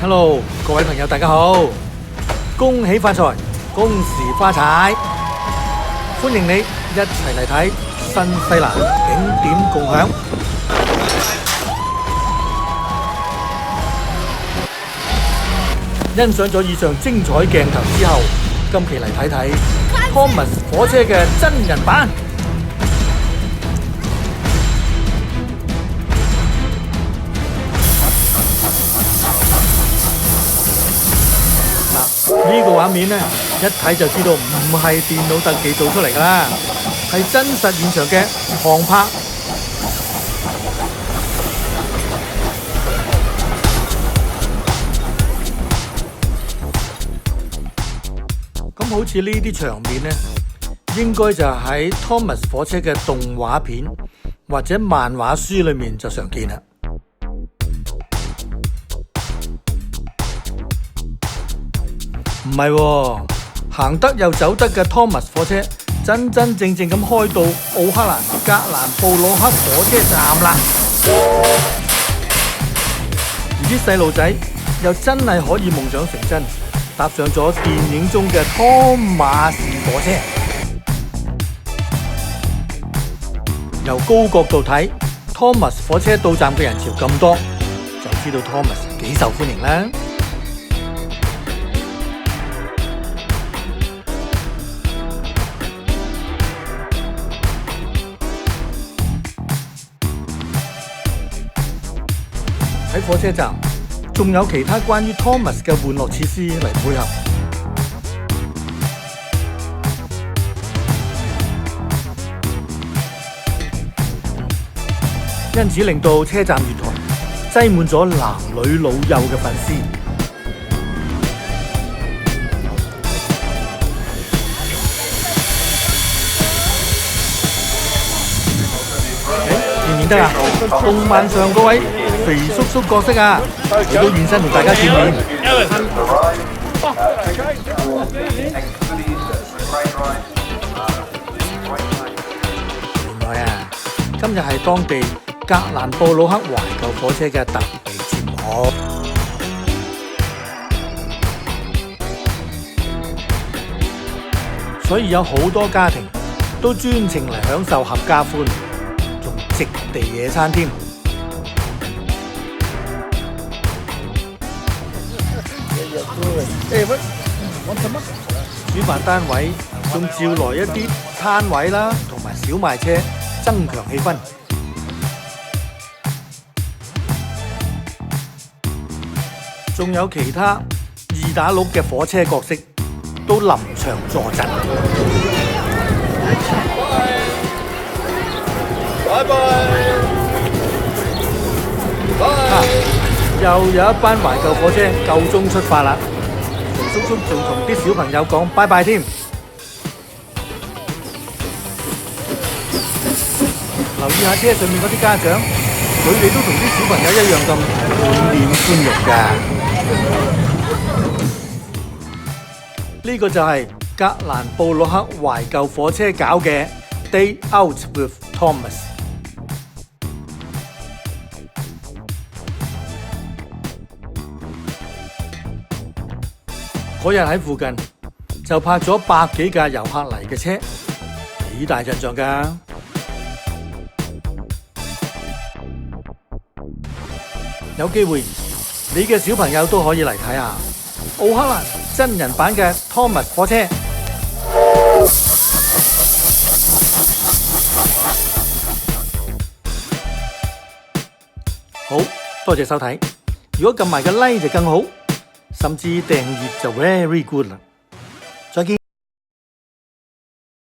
Hello， 各位朋友大家好，恭喜發財，恭時發財，歡迎你一齊嚟睇新西蘭景點共享。欣賞咗以上精彩鏡頭之後，今期嚟睇睇 Thomas 火車嘅真人版。呢個畫面呢，一睇就知道唔係電腦特技做出嚟㗎啦，係真實現場嘅航拍。咁好似呢啲場面呢，應該就喺 Thomas 火車嘅動畫片或者漫畫書裏面就常見啦。唔係喎，行得又走得嘅 Thomas 火車真真正正咁開到奧克蘭格蘭布魯克火車站啦！而啲細路仔又真係可以夢想成真，搭上咗電影中嘅湯馬士火車。由高角度睇 Thomas 火車到站嘅人潮咁多，就知道 Thomas 幾受歡迎啦。喺火車站仲有其他關於 Thomas 嘅玩樂設施嚟配合，因此令到車站月台擠滿咗男女老幼嘅粉絲。見唔見得啊？動漫上嗰位肥叔叔角色啊，亦都現身同大家見面。原來啊，今日係當地格蘭布魯克懷舊火車嘅特別節目，所以有好多家庭都專程嚟享受合家歡，仲席地野餐添。主辦單位仲召來一啲攤位啦，同埋小賣車，增強氣氛。仲有其他二打六嘅火車角色都臨場助陣。拜拜！又有一班懷舊火車夠鐘出發啦，叔叔仲同啲小朋友講拜拜添。留意下車上面嗰啲家長，佢哋都同啲小朋友一樣咁滿臉歡容㗎。呢個就係格蘭布魯克懷舊火車搞嘅 Day Out with Thomas。嗰日喺附近就泊咗百幾架遊客嚟嘅車，幾大陣仗㗎！有機會你嘅小朋友都可以嚟睇下奧克蘭真人版嘅 Thomas 火車。好多謝收睇，如果撳埋個 like 就更好。甚至訂閱就 very good 啦。